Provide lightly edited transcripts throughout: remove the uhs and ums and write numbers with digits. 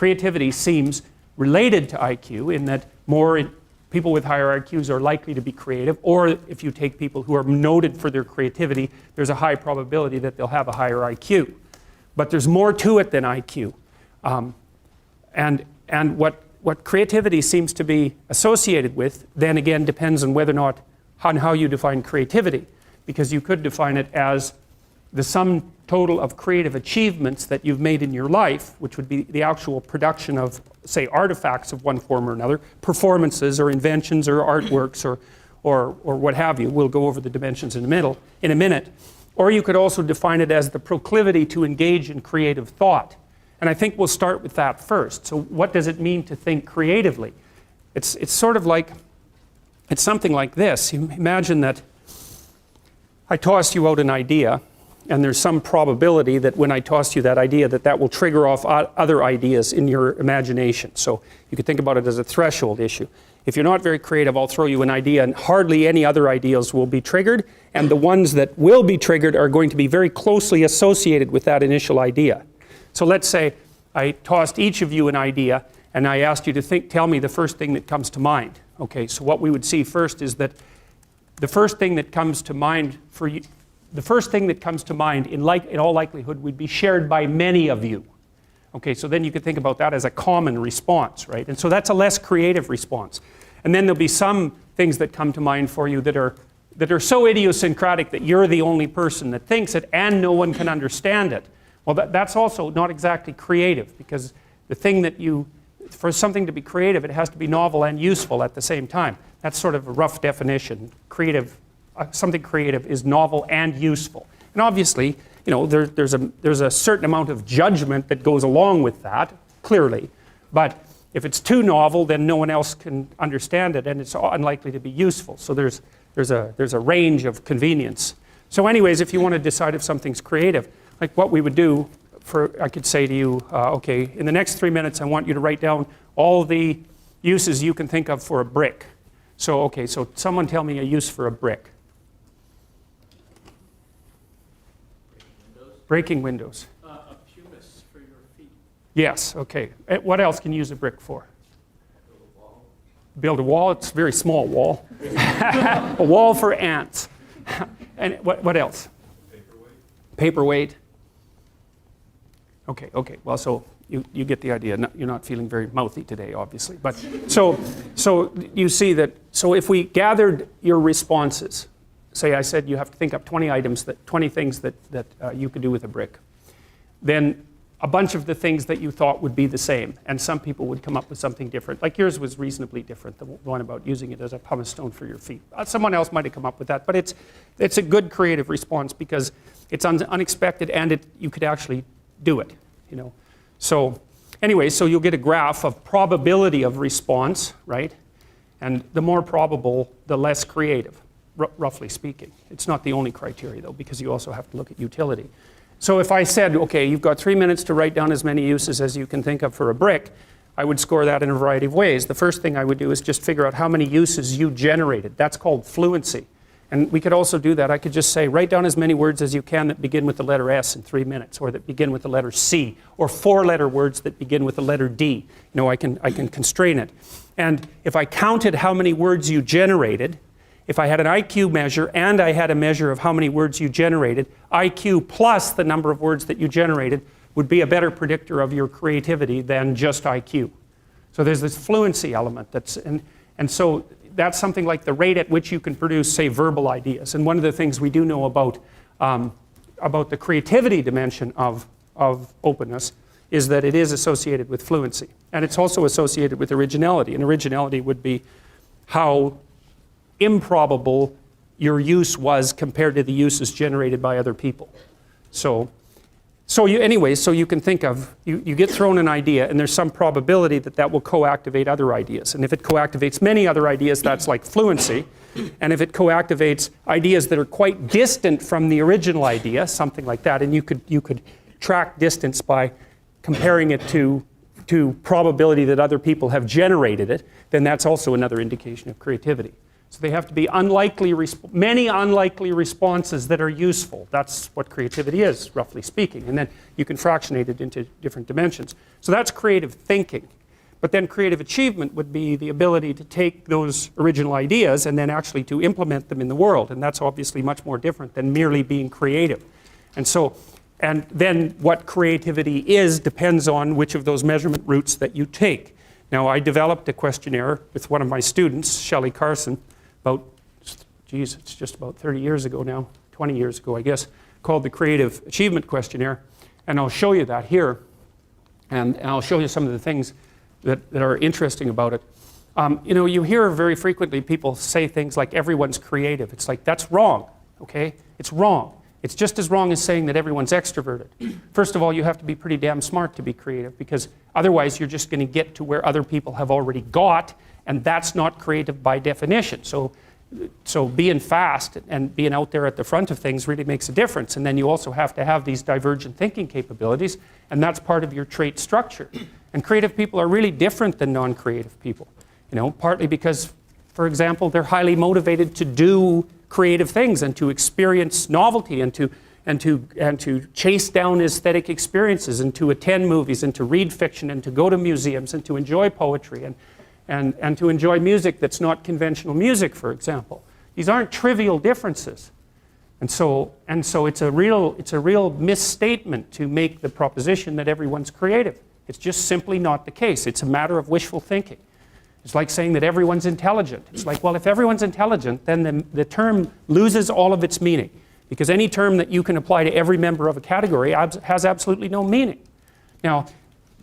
creativity seems related to IQ in that people with higher IQs are likely to be creative, or if you take people who are noted for their creativity, there's a high probability that they'll have a higher IQ. But there's more to it than IQ. And what creativity seems to be associated with, then again, depends on whether or not, on how you define creativity. Because you could define it as the sum total of creative achievements that you've made in your life, which would be the actual production of, say, artifacts of one form or another, performances or inventions or artworks or what have you. We'll go over the dimensions in a minute. Or you could also define it as the proclivity to engage in creative thought. And I think we'll start with that first. So what does it mean to think creatively? It's sort of like, it's something like this. Imagine that I tossed you out an idea, and there's some probability that when I toss you that idea, that will trigger off other ideas in your imagination. So you could think about it as a threshold issue. If you're not very creative, I'll throw you an idea, and hardly any other ideas will be triggered, and the ones that will be triggered are going to be very closely associated with that initial idea. So let's say I tossed each of you an idea, and I asked you to tell me the first thing that comes to mind. Okay, so what we would see first is that the first thing that comes to mind for you, the first thing that comes to mind in all likelihood would be shared by many of you. Okay, so then you could think about that as a common response, right? And so that's a less creative response. And then there'll be some things that come to mind for you that are so idiosyncratic that you're the only person that thinks it and no one can understand it. Well, that's also not exactly creative, because the thing that for something to be creative, it has to be novel and useful at the same time. That's sort of a rough definition. Something creative is novel and useful. And obviously, you know, there's a certain amount of judgment that goes along with that, clearly. But if it's too novel, then no one else can understand it, and it's unlikely to be useful. So there's a range of convenience. So anyways, if you want to decide if something's creative, like what we would do, I could say to you, okay, in the next 3 minutes, I want you to write down all the uses you can think of for a brick. So, okay, so someone tell me a use for a brick. Breaking windows. A pumice for your feet. Yes, okay. What else can you use a brick for? Build a wall. Build a wall? It's a very small wall. A wall for ants. And what else? Paperweight. Paperweight. Okay. Well, so you get the idea. You're not feeling very mouthy today, obviously. But so you see that. So if we gathered your responses, say I said you have to think up 20 things that you could do with a brick, then a bunch of the things that you thought would be the same, and some people would come up with something different. Like yours was reasonably different, the one about using it as a pumice stone for your feet. Someone else might have come up with that, but it's a good creative response because it's unexpected and you could actually do it, you know. So anyway, so you'll get a graph of probability of response, right? And the more probable, the less creative, roughly speaking. It's not the only criteria though, because you also have to look at utility. So if I said, okay, you've got 3 minutes to write down as many uses as you can think of for a brick, I would score that in a variety of ways. The first thing I would do is just figure out how many uses you generated. That's called fluency. And we could also do that. I could just say, write down as many words as you can that begin with the letter S in 3 minutes, or that begin with the letter C, or 4-letter words that begin with the letter D. You know, I can constrain it. And if I counted how many words you generated, if I had an IQ measure and I had a measure of how many words you generated, IQ plus the number of words that you generated would be a better predictor of your creativity than just IQ. So there's this fluency element and so that's something like the rate at which you can produce, say, verbal ideas. And one of the things we do know about the creativity dimension of openness is that it is associated with fluency. And it's also associated with originality. And originality would be how improbable your use was compared to the uses generated by other people. So you can think of, you get thrown an idea and there's some probability that will co-activate other ideas. And if it co-activates many other ideas, that's like fluency. And if it co-activates ideas that are quite distant from the original idea, something like that, and you could track distance by comparing it to probability that other people have generated it, then that's also another indication of creativity. So they have to be many unlikely responses that are useful. That's what creativity is, roughly speaking. And then you can fractionate it into different dimensions. So that's creative thinking. But then creative achievement would be the ability to take those original ideas and then actually to implement them in the world. And that's obviously much more different than merely being creative. And then what creativity is depends on which of those measurement routes that you take. Now, I developed a questionnaire with one of my students, Shelley Carson, it's just about 30 years ago now, 20 years ago, I guess, called the Creative Achievement Questionnaire. And I'll show you that here. And I'll show you some of the things that are interesting about it. You hear very frequently people say things like everyone's creative. It's like, that's wrong, okay? It's wrong. It's just as wrong as saying that everyone's extroverted. First of all, you have to be pretty damn smart to be creative, because otherwise you're just going to get to where other people have already got, and that's not creative by definition. So being fast and being out there at the front of things really makes a difference. And then you also have to have these divergent thinking capabilities, and that's part of your trait structure. And creative people are really different than non-creative people. Partly because, for example, they're highly motivated to do creative things and to experience novelty and to chase down aesthetic experiences and to attend movies and to read fiction and to go to museums and to enjoy poetry and to enjoy music that's not conventional music, for example. These aren't trivial differences. And so it's a real misstatement to make the proposition that everyone's creative. It's just simply not the case. It's a matter of wishful thinking. It's like saying that everyone's intelligent. It's like, well, if everyone's intelligent, then the term loses all of its meaning, because any term that you can apply to every member of a category has absolutely no meaning. Now,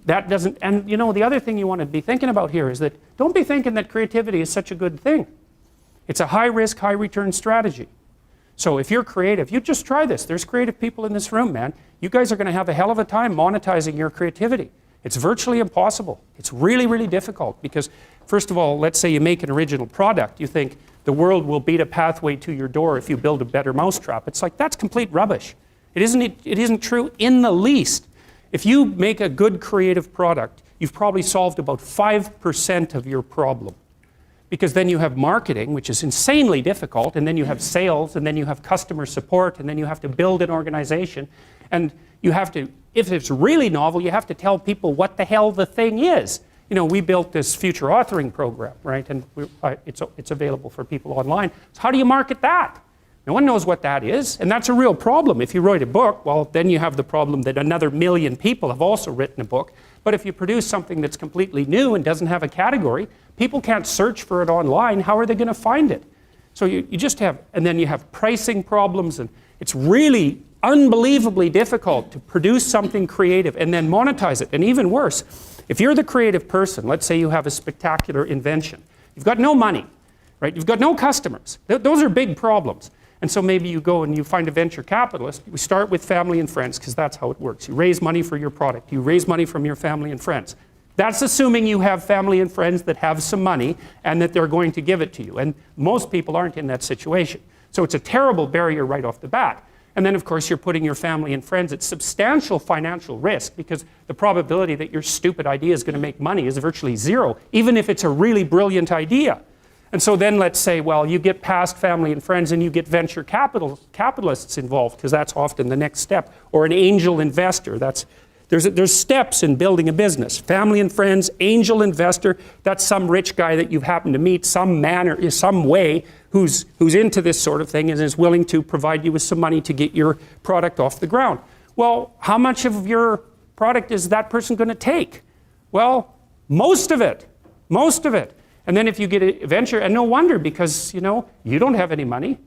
that doesn't, and the other thing you want to be thinking about here is that don't be thinking that creativity is such a good thing. It's a high-risk, high-return strategy. So if you're creative, you just try this. There's creative people in this room, man. You guys are going to have a hell of a time monetizing your creativity. It's virtually impossible. It's really, really difficult because, first of all, let's say you make an original product. You think the world will beat a pathway to your door if you build a better mousetrap. It's like, that's complete rubbish. It isn't true in the least. If you make a good creative product, you've probably solved about 5% of your problem. Because then you have marketing, which is insanely difficult, and then you have sales, and then you have customer support, and then you have to build an organization. And you have to, if it's really novel, you have to tell people what the hell the thing is. We built this future authoring program, right? And it's available for people online. So how do you market that? No one knows what that is, and that's a real problem. If you write a book, well, then you have the problem that another million people have also written a book. But if you produce something that's completely new and doesn't have a category, people can't search for it online. How are they going to find it? So you just have, and then you have pricing problems, and it's really unbelievably difficult to produce something creative and then monetize it. And even worse, if you're the creative person, let's say you have a spectacular invention. You've got no money, right? You've got no customers. Those are big problems. And so maybe you go and you find a venture capitalist. We start with family and friends because that's how it works. You raise money for your product. You raise money from your family and friends. That's assuming you have family and friends that have some money and that they're going to give it to you. And most people aren't in that situation. So it's a terrible barrier right off the bat. And then, of course, you're putting your family and friends at substantial financial risk because the probability that your stupid idea is going to make money is virtually zero, even if it's a really brilliant idea. And so then let's say, well, you get past family and friends and you get venture capitalists involved, because that's often the next step, or an angel investor. There's steps in building a business. Family and friends, angel investor, that's some rich guy that you've happened to meet, some way, who's into this sort of thing and is willing to provide you with some money to get your product off the ground. Well, how much of your product is that person going to take? Well, most of it. And then if you get a venture, and no wonder, because you don't have any money,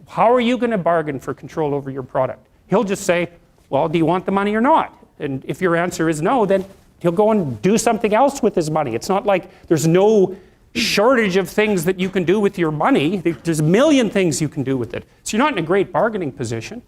how are you going to bargain for control over your product? He'll just say, well, do you want the money or not? And if your answer is no, then he'll go and do something else with his money. It's not like there's no shortage of things that you can do with your money. There's a million things you can do with it. So you're not in a great bargaining position.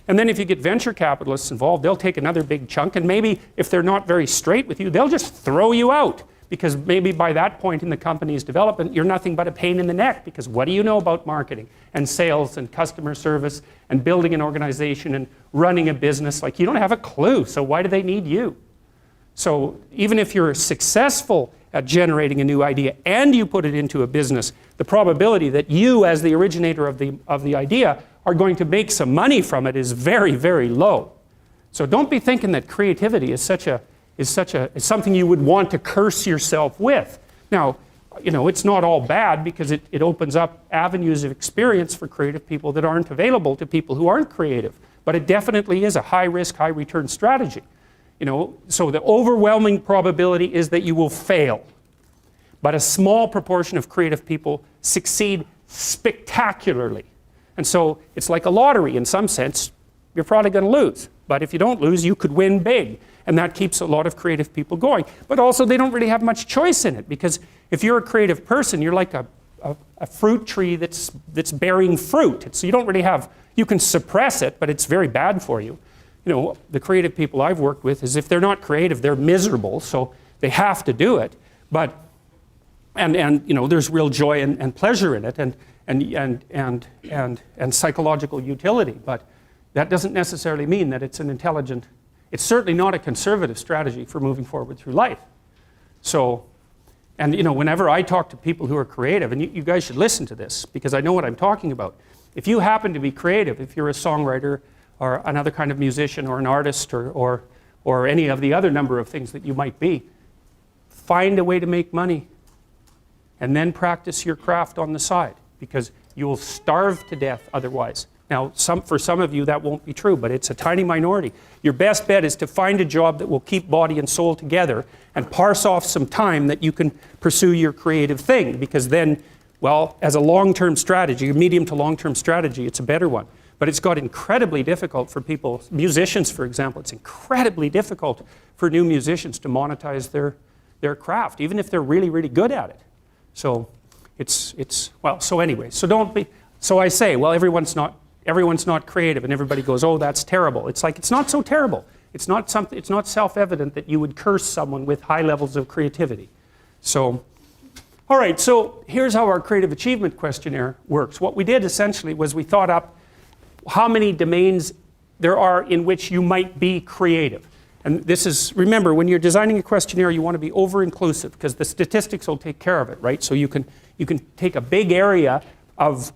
And then if you get venture capitalists involved, they'll take another big chunk, and maybe if they're not very straight with you, they'll just throw you out. Because maybe by that point in the company's development, you're nothing but a pain in the neck, because what do you know about marketing and sales and customer service and building an organization and running a business? Like, you don't have a clue, so why do they need you? So even if you're successful at generating a new idea and you put it into a business, the probability that you, as the originator of the idea, are going to make some money from it is very, very low. So don't be thinking that creativity is something you would want to curse yourself with. Now, you know, it's not all bad because it opens up avenues of experience for creative people that aren't available to people who aren't creative. But it definitely is a high-risk, high-return strategy. You know, so the overwhelming probability is that you will fail. But a small proportion of creative people succeed spectacularly. And so it's like a lottery in some sense. You're probably going to lose. But if you don't lose, you could win big. And that keeps a lot of creative people going. But also they don't really have much choice in it, because if you're a creative person, you're like a fruit tree that's bearing fruit. So you don't really have, you can suppress it, but it's very bad for you. You know, the creative people I've worked with is if they're not creative, they're miserable, so they have to do it. But, and you know, there's real joy and pleasure in it and psychological utility. But that doesn't necessarily mean that it's an intelligent, it's certainly not a conservative strategy for moving forward through life. So, and you know, whenever I talk to people who are creative, and you guys should listen to this because I know what I'm talking about. If you happen to be creative, if you're a songwriter or another kind of musician or an artist or any of the other number of things that you might be, find a way to make money and then practice your craft on the side, because you will starve to death otherwise. Now, for some of you that won't be true, but it's a tiny minority. Your best bet is to find a job that will keep body and soul together and parse off some time that you can pursue your creative thing, because then, well, as a long-term strategy, a medium to long-term strategy, it's a better one. But it's got incredibly difficult for people, musicians for example, it's incredibly difficult for new musicians to monetize their craft, even if they're really, really good at it. So well, so anyway, so don't be, so I say, well, everyone's not creative, and everybody goes, oh, that's terrible. It's like, it's not so terrible. It's not self-evident that you would curse someone with high levels of creativity. So, all right, so here's how our creative achievement questionnaire works. What we did essentially was we thought up how many domains there are in which you might be creative. And this is, remember, when you're designing a questionnaire, you want to be over-inclusive, because the statistics will take care of it, right? So you can take a big area of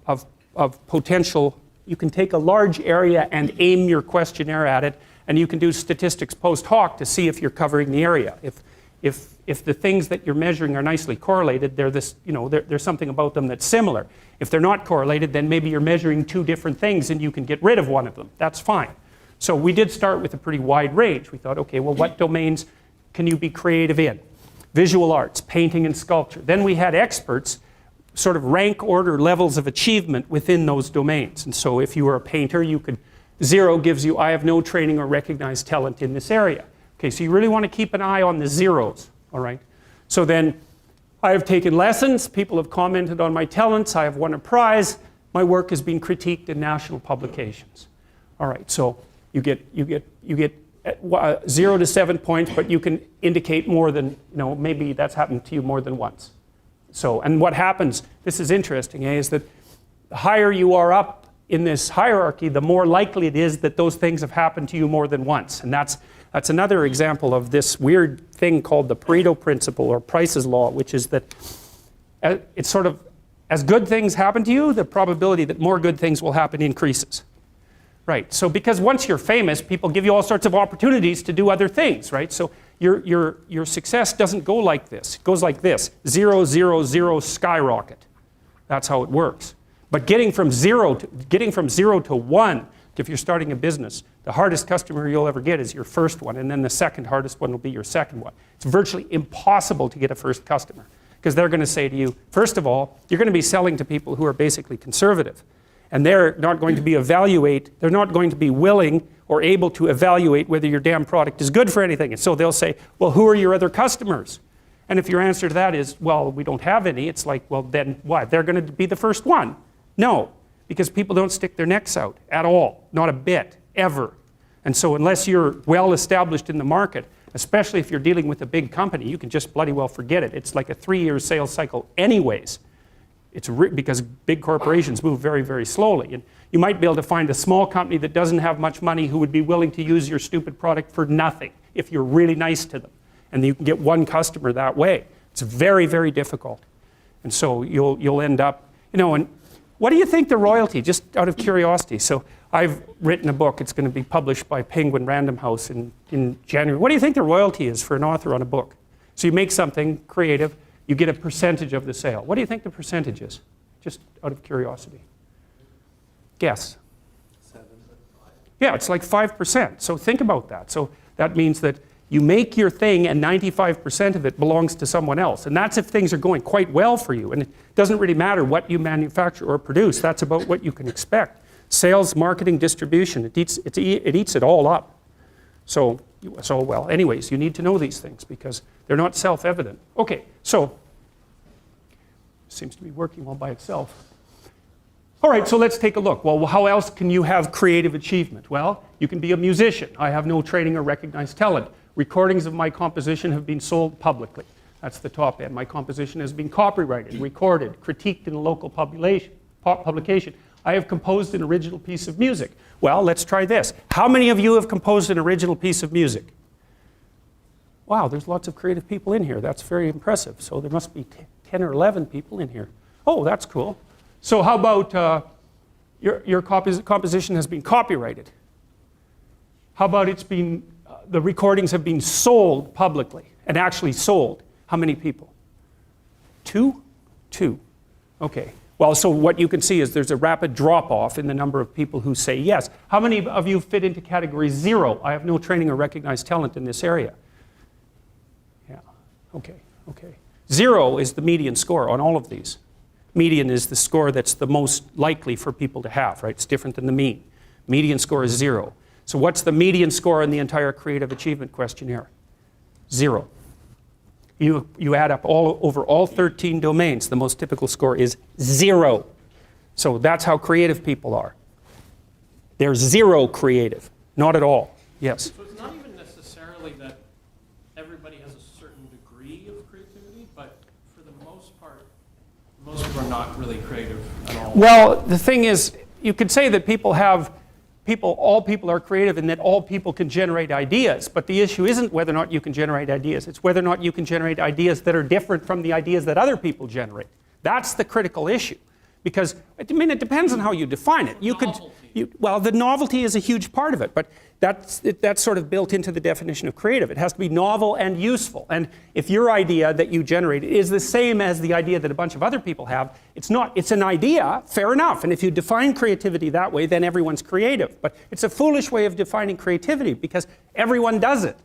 potential. You can take a large area and aim your questionnaire at it, and you can do statistics post hoc to see if you're covering the area. If the things that you're measuring are nicely correlated, there's something about them that's similar. If they're not correlated, then maybe you're measuring two different things and you can get rid of one of them. That's fine. So we did start with a pretty wide range. We thought, okay, well, what domains can you be creative in? Visual arts, painting and sculpture. Then we had experts sort of rank order levels of achievement within those domains. And so if you were a painter, you could, 0 gives you, I have no training or recognized talent in this area. Okay, so you really want to keep an eye on the zeros, all right? So then, I have taken lessons, people have commented on my talents, I have won a prize, my work has been critiqued in national publications. All right, so you get 0 to 7 points, but you can indicate more than, maybe that's happened to you more than once. So, and what happens, this is interesting, is that the higher you are up in this hierarchy, the more likely it is that those things have happened to you more than once. And that's another example of this weird thing called the Pareto principle or Price's law, which is that it's sort of, as good things happen to you, the probability that more good things will happen increases. Right, so because once you're famous, people give you all sorts of opportunities to do other things, right? So your success doesn't go like this. It goes like this, 0, 0, 0, skyrocket. That's how it works. But getting from 0 to 1, if you're starting a business, the hardest customer you'll ever get is your first one, and then the second hardest one will be your second one. It's virtually impossible to get a first customer, because they're going to say to you, first of all, you're going to be selling to people who are basically conservative, and they're not going to be willing or able to evaluate whether your damn product is good for anything. And so they'll say, well, who are your other customers? And if your answer to that is, well, we don't have any, it's like, well, then what? They're going to be the first one. No, because people don't stick their necks out at all, not a bit, ever. And so unless you're well established in the market, especially if you're dealing with a big company, you can just bloody well forget it. It's like a 3-year sales cycle anyways. It's because big corporations move very, very slowly. And you might be able to find a small company that doesn't have much money who would be willing to use your stupid product for nothing if you're really nice to them. And you can get one customer that way. It's very, very difficult. And so you'll end up, and what do you think the royalty, just out of curiosity? So I've written a book. It's going to be published by Penguin Random House in January. What do you think the royalty is for an author on a book? So you make something creative, you get a percentage of the sale. What do you think the percentage is? Just out of curiosity. Guess. 7. Yeah, it's like 5%. So think about that. So that means that you make your thing and 95% of it belongs to someone else. And that's if things are going quite well for you. And it doesn't really matter what you manufacture or produce. That's about what you can expect. Sales, marketing, distribution, it eats it all up. So well, anyways, you need to know these things because they're not self-evident. Okay, so seems to be working all by itself. All right, so let's take a look. Well, how else can you have creative achievement? Well, you can be a musician. I have no training or recognized talent. Recordings of my composition have been sold publicly. That's the top end. My composition has been copyrighted, recorded, critiqued in a local publication. I have composed an original piece of music. Well, let's try this. How many of you have composed an original piece of music? Wow, there's lots of creative people in here. That's very impressive. So there must be 10 or 11 people in here. Oh, that's cool. So how about your composition has been copyrighted? How about it's been, the recordings have been sold publicly and actually sold? How many people? 2? 2. Okay. Well, so what you can see is there's a rapid drop-off in the number of people who say yes. How many of you fit into category 0? I have no training or recognized talent in this area. Yeah. Okay. 0 is the median score on all of these. Median is the score that's the most likely for people to have, right? It's different than the mean. Median score is 0. So what's the median score in the entire creative achievement questionnaire? 0. You add up over all 13 domains, the most typical score is 0. So that's how creative people are. They're 0 creative, not at all. Yes? So it's not even necessarily that everybody has a certain degree of creativity, but for the most part, most people are not really creative at all. Well, the thing is, you could say that all people are creative and that all people can generate ideas, but the issue isn't whether or not you can generate ideas, it's whether or not you can generate ideas that are different from the ideas that other people generate. That's the critical issue. Because, I mean, it depends on how you define it. Well, the novelty is a huge part of it, but that's sort of built into the definition of creative. It has to be novel and useful. And if your idea that you generate is the same as the idea that a bunch of other people have, it's not. It's an idea, fair enough. And if you define creativity that way, then everyone's creative. But it's a foolish way of defining creativity because everyone does it.